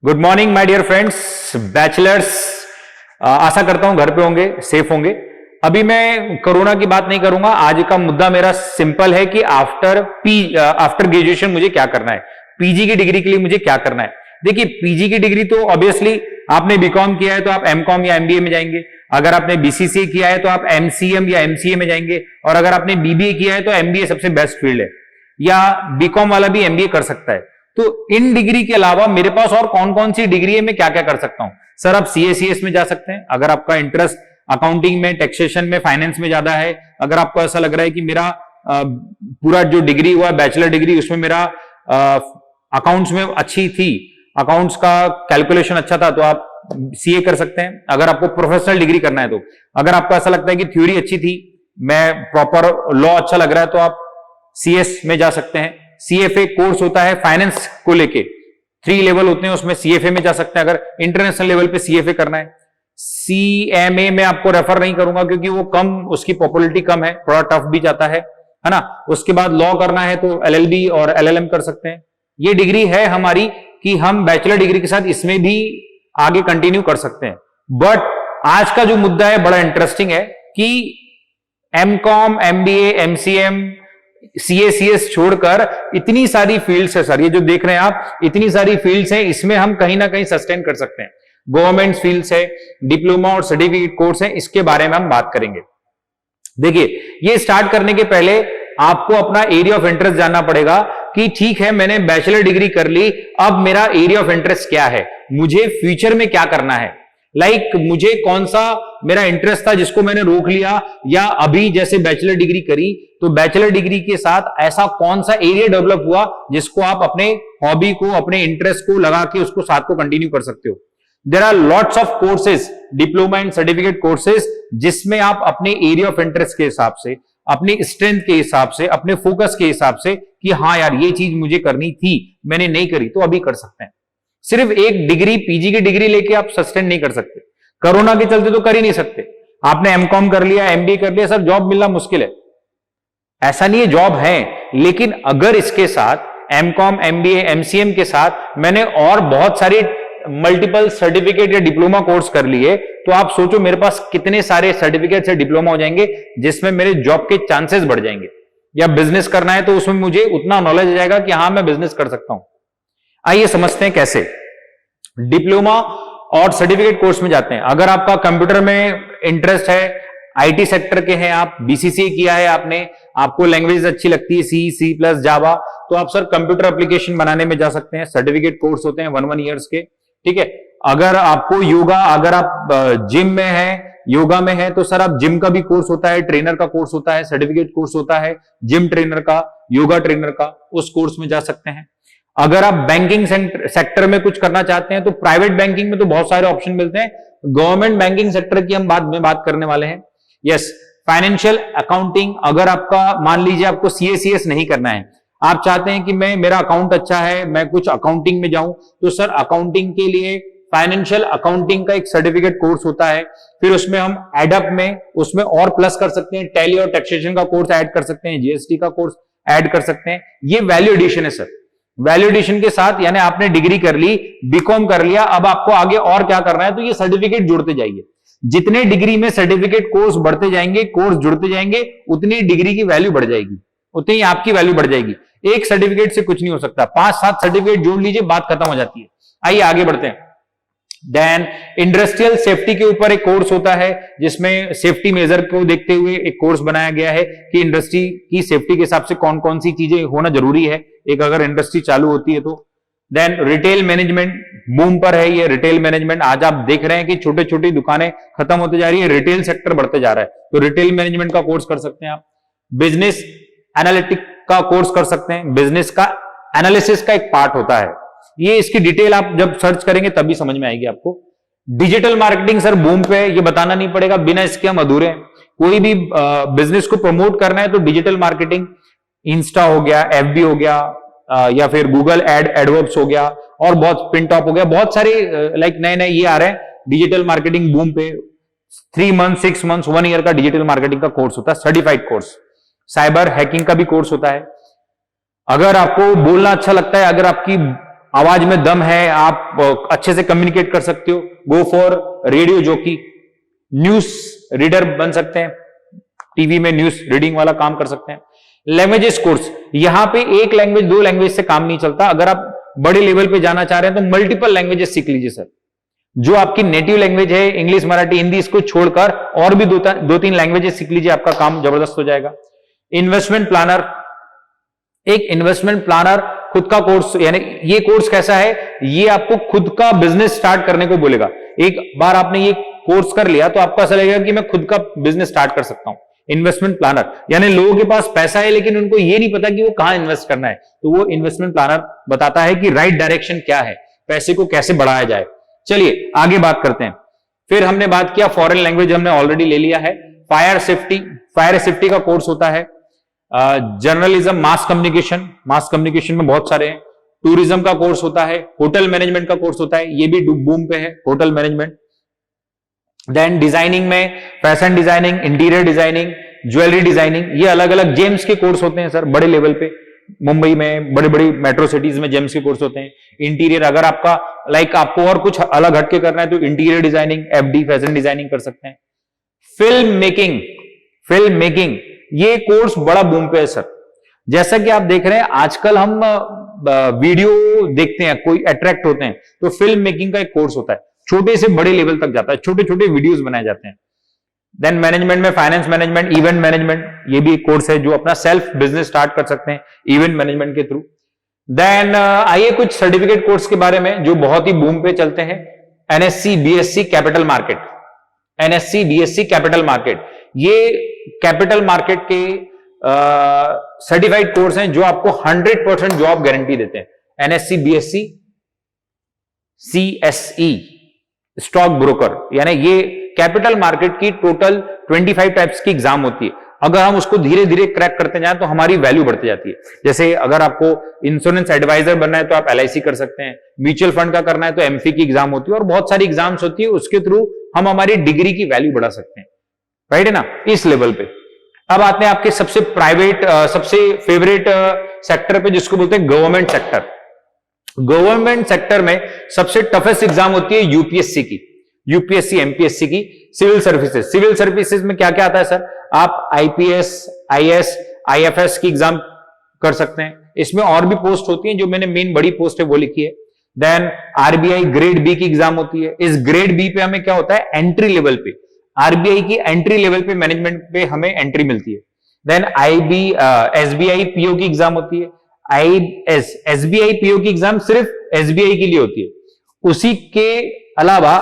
Good morning my dear friends, bachelors. आशा करता हूं घर पे होंगे, सेफ होंगे। अभी मैं कोरोना की बात नहीं करूंगा। आज का मुद्दा मेरा सिंपल है कि आफ्टर ग्रेजुएशन मुझे क्या करना है, पीजी की डिग्री के लिए मुझे क्या करना है। देखिए, पीजी की डिग्री तो ऑब्वियसली आपने बीकॉम किया है तो आप एमकॉम या एमबीए में जाएंगे। अगर आपने बीसीसीए किया है तो आप एमसीएम या एमसीए में जाएंगे। और अगर आपने बीबीए किया है तो एमबीए सबसे बेस्ट फील्ड है, या बीकॉम वाला भी एमबीए कर सकता है। तो इन डिग्री के अलावा मेरे पास और कौन कौन सी डिग्री है, मैं क्या क्या कर सकता हूं। सर, आप सीएसीएस में जा सकते हैं अगर आपका इंटरेस्ट अकाउंटिंग में, टैक्सेशन में, फाइनेंस में ज्यादा है। अगर आपको ऐसा लग रहा है कि मेरा पूरा जो डिग्री हुआ बैचलर डिग्री, उसमें मेरा अकाउंट्स में अच्छी थी, अकाउंट्स का कैलकुलेशन अच्छा था, तो आप सीए कर सकते हैं। अगर आपको प्रोफेशनल डिग्री करना है तो, अगर आपको ऐसा लगता है कि थ्योरी अच्छी थी, मैं प्रॉपर लॉ अच्छा लग रहा है, तो आप सीएस में जा सकते हैं। सीएफए कोर्स होता है फाइनेंस को लेके, 3 लेवल होते हैं, उसमें सीएफए में जा सकते हैं अगर इंटरनेशनल लेवल पे सीएफए करना है। सीएमए में आपको रेफर नहीं करूंगा क्योंकि वो कम, उसकी पॉपुलरिटी कम है, थोड़ा टफ भी जाता है ना। उसके बाद लॉ करना है तो एलएलबी और एलएलएम कर सकते हैं। ये डिग्री है हमारी कि हम बैचलर डिग्री के साथ इसमें भी आगे कंटिन्यू कर सकते हैं। बट आज का जो मुद्दा है बड़ा इंटरेस्टिंग है कि एमकॉम, एमबीए, एमसीएम, सीएसीएस छोड़कर इतनी सारी फील्ड्स है सर, ये जो देख रहे हैं आप, इतनी सारी फील्ड्स हैं, इसमें हम कहीं ना कहीं सस्टेन कर सकते हैं। गवर्नमेंट फील्ड्स है, डिप्लोमा और सर्टिफिकेट कोर्स है, इसके बारे में हम बात करेंगे। देखिए, ये स्टार्ट करने के पहले आपको अपना एरिया ऑफ इंटरेस्ट जानना पड़ेगा कि ठीक है, मैंने बैचलर डिग्री कर ली, अब मेरा एरिया ऑफ इंटरेस्ट क्या है, मुझे फ्यूचर में क्या करना है। मुझे कौन सा मेरा इंटरेस्ट था जिसको मैंने रोक लिया, या अभी जैसे बैचलर डिग्री करी तो बैचलर डिग्री के साथ ऐसा कौन सा एरिया डेवलप हुआ जिसको आप अपने हॉबी को, अपने इंटरेस्ट को लगा के उसको साथ को कंटिन्यू कर सकते हो। There are lots of courses, diploma and certificate courses, जिसमें आप अपने एरिया ऑफ इंटरेस्ट के हिसाब से, अपनी स्ट्रेंथ के हिसाब से, अपने फोकस के हिसाब से कि हाँ यार ये चीज मुझे करनी थी, मैंने नहीं करी, तो अभी कर सकते हैं। सिर्फ एक डिग्री, पीजी की डिग्री लेके आप सस्टेन नहीं कर सकते। कोरोना के चलते तो कर ही नहीं सकते। आपने एमकॉम कर लिया, एमबीए कर लिया, सर जॉब मिलना मुश्किल है, ऐसा नहीं है, जॉब है। लेकिन अगर इसके साथ एमकॉम, एमबीए, एमसीएम के साथ मैंने और बहुत सारी मल्टीपल सर्टिफिकेट या डिप्लोमा कोर्स कर लिए, तो आप सोचो मेरे पास कितने सारे सर्टिफिकेट से डिप्लोमा हो जाएंगे जिसमें मेरे जॉब के चांसेस बढ़ जाएंगे। या बिजनेस करना है तो उसमें मुझे उतना नॉलेज आ जाएगा कि हाँ मैं बिजनेस कर सकता हूं। आइए समझते हैं कैसे। डिप्लोमा और सर्टिफिकेट कोर्स में जाते हैं। अगर आपका कंप्यूटर में इंटरेस्ट है, आईटी सेक्टर के हैं आप, बीसीसीए किया है आपने, आपको लैंग्वेज अच्छी लगती है सी प्लस जावा, तो आप सर कंप्यूटर एप्लीकेशन बनाने में जा सकते हैं। सर्टिफिकेट कोर्स होते हैं 1 ईयर्स के, ठीक है। अगर आपको योगा, अगर आप जिम में हैं, योगा में है, तो सर आप जिम का भी कोर्स होता है, ट्रेनर का कोर्स होता है, सर्टिफिकेट कोर्स होता है जिम ट्रेनर का, योगा ट्रेनर का, उस कोर्स में जा सकते हैं। अगर आप बैंकिंग सेक्टर में कुछ करना चाहते हैं तो प्राइवेट बैंकिंग में तो बहुत सारे ऑप्शन मिलते हैं। गवर्नमेंट बैंकिंग सेक्टर की हम बाद में बात करने वाले हैं। यस, फाइनेंशियल अकाउंटिंग, अगर आपका मान लीजिए आपको सीएसीएस नहीं करना है, आप चाहते हैं कि मेरा अकाउंट अच्छा है, मैं कुछ अकाउंटिंग में जाऊं, तो सर अकाउंटिंग के लिए फाइनेंशियल अकाउंटिंग का एक सर्टिफिकेट कोर्स होता है। फिर उसमें हम एडअप में उसमें और प्लस कर सकते हैं, टैली और टैक्सेशन का कोर्स ऐड कर सकते हैं, जीएसटी का कोर्स ऐड कर सकते हैं। ये वैल्यू एडिशन है सर। वैल्यू एडिशन के साथ, यानी आपने डिग्री कर ली, बीकॉम कर लिया, अब आपको आगे और क्या करना है, तो ये सर्टिफिकेट जुड़ते जाइए। जितने डिग्री में सर्टिफिकेट कोर्स बढ़ते जाएंगे, कोर्स जुड़ते जाएंगे, उतनी डिग्री की वैल्यू बढ़ जाएगी, उतनी आपकी वैल्यू बढ़ जाएगी। एक सर्टिफिकेट से कुछ नहीं हो सकता, 5-7 सर्टिफिकेट जोड़ लीजिए, बात खत्म हो जाती है। आइए आगे बढ़ते हैं। देन इंडस्ट्रियल सेफ्टी के ऊपर एक कोर्स होता है, जिसमें सेफ्टी मेजर को देखते हुए एक कोर्स बनाया गया है कि इंडस्ट्री की सेफ्टी के हिसाब से कौन कौन सी चीजें होना जरूरी है एक अगर इंडस्ट्री चालू होती है तो। देन रिटेल मैनेजमेंट बूम पर है, ये रिटेल मैनेजमेंट। आज आप देख रहे हैं कि छोटी छोटी दुकानें खत्म होती जा रही है, रिटेल सेक्टर बढ़ते जा रहा है, तो रिटेल मैनेजमेंट का कोर्स कर सकते हैं आप। बिजनेस एनालिटिक का कोर्स कर सकते हैं, बिजनेस का एनालिसिस का एक पार्ट होता है, ये इसकी डिटेल आप जब सर्च करेंगे तभी समझ में आएगी आपको। डिजिटल मार्केटिंग सर बूम पे, ये बताना नहीं पड़ेगा, बिना इसके हम अधूरे हैं। कोई भी बिजनेस को प्रमोट करना है तो डिजिटल मार्केटिंग, इंस्टा हो गया, एफबी हो गया, या फिर गूगल एडवर्ब्स हो गया, और बहुत पिनटॉप हो गया, बहुत सारे नए नए ये आ रहे हैं डिजिटल मार्केटिंग बूम पे। 3 मंथ, 6 मंथ, 1 ईयर का डिजिटल मार्केटिंग का कोर्स होता है, सर्टिफाइड कोर्स। साइबर हैकिंग का भी कोर्स होता है। अगर आपको बोलना अच्छा लगता है, अगर आपकी आवाज में दम है, आप अच्छे से कम्युनिकेट कर सकते हो, go for radio jockey, news reader बन सकते हैं, टीवी में न्यूज रीडिंग वाला काम कर सकते हैं। लैंग्वेजेस कोर्स, यहां पे एक लैंग्वेज दो लैंग्वेज से काम नहीं चलता, अगर आप बड़े लेवल पे जाना चाह रहे हैं तो मल्टीपल लैंग्वेजेस सीख लीजिए सर। जो आपकी नेटिव लैंग्वेज है इंग्लिश मराठी हिंदी, इसको छोड़कर और भी दो तीन लैंग्वेजेस सीख लीजिए, आपका काम जबरदस्त हो जाएगा। इन्वेस्टमेंट प्लानर, एक इन्वेस्टमेंट प्लानर खुद का कोर्स, यानी ये कोर्स कैसा है, ये आपको खुद का बिजनेस स्टार्ट करने को बोलेगा। एक बार आपने ये कोर्स कर लिया तो आपको ऐसा लगेगा कि मैं खुद का बिजनेस स्टार्ट कर सकता हूं। इन्वेस्टमेंट प्लानर, यानी लोगों के पास पैसा है लेकिन उनको ये नहीं पता कि वो कहां इन्वेस्ट करना है, तो वो इन्वेस्टमेंट प्लानर बताता है कि राइट डायरेक्शन क्या है, पैसे को कैसे बढ़ाया जाए। चलिए आगे बात करते हैं। फिर हमने बात किया फॉरेन लैंग्वेज, हमने ऑलरेडी ले लिया है। फायर सेफ्टी का कोर्स होता है। जर्नलिज्म, मास कम्युनिकेशन में बहुत सारे हैं। टूरिज्म का कोर्स होता है, होटल मैनेजमेंट का कोर्स होता है, ये भी बूम पे है होटल मैनेजमेंट। देन डिजाइनिंग में fashion designing, interior designing, jewellery designing, ये अलग अलग जेम्स के कोर्स होते हैं सर बड़े लेवल पे। मुंबई में बड़ी बड़ी मेट्रो सिटीज में जेम्स के कोर्स होते हैं। इंटीरियर, अगर आपका आपको और कुछ अलग हटके करना है तो interior designing, FD fashion designing कर सकते हैं। फिल्म मेकिंग ये कोर्स बड़ा बूम पे है सर। जैसा कि आप देख रहे हैं आजकल हम वीडियो देखते हैं, कोई अट्रैक्ट होते हैं, तो फिल्म मेकिंग का एक कोर्स होता है, छोटे से बड़े लेवल तक जाता है, छोटे छोटे वीडियोस बनाए जाते हैं। देन मैनेजमेंट में फाइनेंस मैनेजमेंट, इवेंट मैनेजमेंट, ये भी एक कोर्स है जो अपना सेल्फ बिजनेस स्टार्ट कर सकते हैं इवेंट मैनेजमेंट के थ्रू। देन आइए कुछ सर्टिफिकेट कोर्स के बारे में जो बहुत ही बूम पे चलते हैं। NSC BSc capital market, NSC BSc capital market, ये कैपिटल मार्केट के सर्टिफाइड कोर्स हैं जो आपको 100% जॉब गारंटी देते हैं। NSC BSc CSE stock broker, यानी ये कैपिटल मार्केट की टोटल 25 टाइप्स की एग्जाम होती है। अगर हम उसको धीरे धीरे क्रैक करते जाएं तो हमारी वैल्यू बढ़ती जाती है। जैसे अगर आपको इंश्योरेंस एडवाइजर बनना है तो आप एलआईसी कर सकते हैं, म्यूचुअल फंड का करना है तो एमफी की एग्जाम होती है, और बहुत सारी एग्जाम्स होती है, उसके थ्रू हम हमारी डिग्री की वैल्यू बढ़ा सकते हैं, राइट है ना, इस लेवल पे। अब आते हैं आपके सबसे सबसे फेवरेट सेक्टर पे, जिसको बोलते हैं गवर्नमेंट सेक्टर। गवर्नमेंट सेक्टर में सबसे टफेस्ट एग्जाम होती है यूपीएससी की, यूपीएससी एमपीएससी की। सिविल सर्विसेज, सिविल सर्विसेज में क्या क्या आता है सर, आप आईपीएस, आईएएस, आईएफएस की एग्जाम कर सकते हैं। इसमें और भी पोस्ट होती हैं, जो मैंने मेन बड़ी पोस्ट है वो लिखी है। देन आरबीआई ग्रेड बी की एग्जाम होती है। इस ग्रेड बी पे हमें क्या होता है, एंट्री लेवल पे, आरबीआई की एंट्री लेवल पे मैनेजमेंट पे हमें एंट्री मिलती है। देन एसबीआई पीओ की एग्जाम होती है। एसबीआई पीओ की एग्जाम सिर्फ एसबीआई के लिए होती है। उसी के अलावा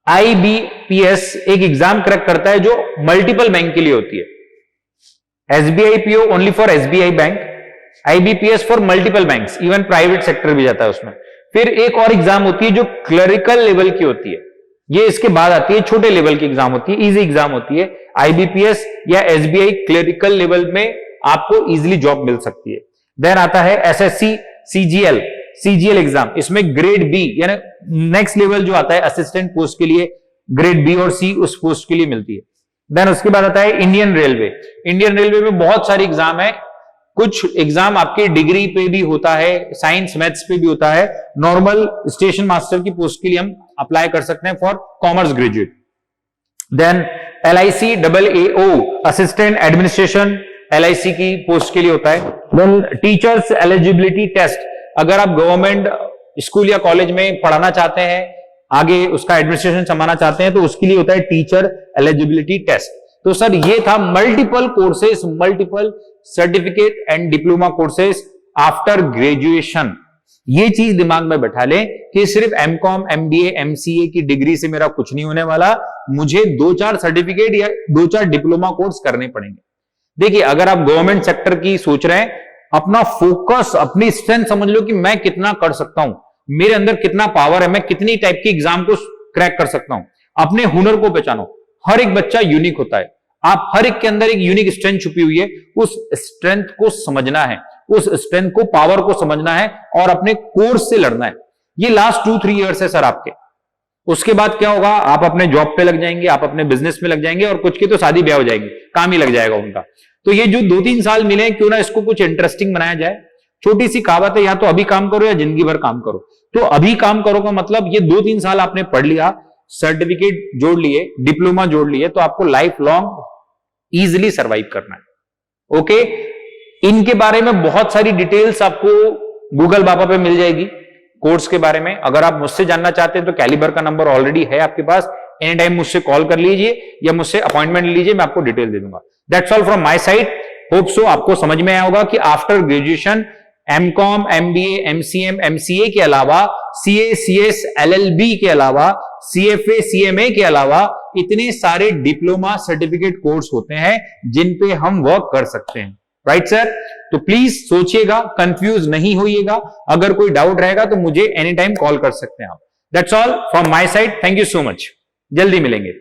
आईबीपीएस एक एग्जाम क्रैक करता है जो मल्टीपल बैंक के लिए होती है। SBI PO only for SBI bank, IBPS for multiple banks, even private sector भी जाता है उसमें। फिर एक और एग्जाम होती है जो क्लरिकल लेवल की होती है, ये इसके बाद आती है, छोटे लेवल की एग्जाम होती है, इजी एग्जाम होती है। आईबीपीएस या एसबीआई क्लरिकल लेवल में आपको इजीली जॉब मिल सकती है। देन आता है एसएससी सीजीएल एग्जाम, इसमें ग्रेड बी यानी नेक्स्ट लेवल जो आता है असिस्टेंट पोस्ट के लिए, ग्रेड बी और सी उस पोस्ट के लिए मिलती है। देन उसके बाद आता है इंडियन रेलवे। इंडियन रेलवे में बहुत सारी एग्जाम है, कुछ एग्जाम आपकी डिग्री पे भी होता है, साइंस मैथ्स पे भी होता है। नॉर्मल स्टेशन मास्टर की पोस्ट के लिए हम अप्लाई कर सकते हैं for commerce graduate. Then LIC AAO assistant administration, LIC की पोस्ट के लिए होता है। देन टीचर्स एलिजिबिलिटी टेस्ट, अगर आप गवर्नमेंट स्कूल या कॉलेज में पढ़ाना चाहते हैं, आगे उसका एडमिनिस्ट्रेशन संभालना चाहते हैं, तो उसके लिए होता है टीचर एलिजिबिलिटी टेस्ट। तो सर ये था multiple courses, multiple certificate and diploma courses after graduation. ये चीज दिमाग में बैठा लें कि सिर्फ एमकॉम, एमबीए, एमसीए की डिग्री से मेरा कुछ नहीं होने वाला, मुझे 2-4 सर्टिफिकेट या 2-4 डिप्लोमा कोर्स करने पड़ेंगे। देखिए अगर आप गवर्नमेंट सेक्टर की सोच रहे हैं, अपना फोकस, अपनी स्ट्रेंथ समझ लो कि मैं कितना कर सकता हूं, मेरे अंदर कितना पावर है, मैं कितनी टाइप की एग्जाम को क्रैक कर सकता हूं। अपने हुनर को पहचानो, हर एक बच्चा यूनिक होता है, आप हर एक के अंदर एक यूनिक स्ट्रेंथ छुपी हुई है, उस स्ट्रेंथ को समझना है, उस स्ट्रेंथ को, पावर को समझना है और अपने कोर्स से लड़ना है। ये लास्ट 2-3 इयर्स है सर आपके। उसके बाद क्या होगा, आप अपने जॉब पे लग जाएंगे, आप अपने बिजनेस में लग जाएंगे, और कुछ की तो शादी ब्याह हो जाएगी, काम ही लग जाएगा उनका। तो ये जो 2-3 साल मिले, क्यों ना इसको कुछ इंटरेस्टिंग बनाया जाए। छोटी सी कहावत है, या तो अभी काम करो या जिंदगी भर काम करो। तो अभी काम करो का मतलब ये 2-3 साल आपने पढ़ लिया, सर्टिफिकेट जोड़ लिए, डिप्लोमा जोड़ लिए, तो आपको लाइफ लॉन्ग इजिली सर्वाइव करना है। ओके, इनके बारे में बहुत सारी डिटेल्स आपको गूगल बाबा पे मिल जाएगी कोर्स के बारे में। अगर आप मुझसे जानना चाहते हैं तो कैलिबर का नंबर ऑलरेडी है आपके पास, एनी टाइम मुझसे कॉल कर लीजिए या मुझसे अपॉइंटमेंट लीजिए, मैं आपको डिटेल दे दूंगा। That's all from my side. Hope so आपको समझ में आया होगा कि after graduation MCom, MBA, MCM, MCA के अलावा सीए, सीएस, एलएलबी के अलावा सीएफए, सीएमए के अलावा इतने सारे डिप्लोमा सर्टिफिकेट कोर्स होते हैं जिन पे हम वर्क कर सकते हैं। Right sir? तो प्लीज सोचिएगा, कंफ्यूज नहीं होइएगा। अगर कोई डाउट रहेगा तो मुझे एनी टाइम कॉल कर सकते हैं आप। That's all from my side. Thank you so much. जल्दी मिलेंगे।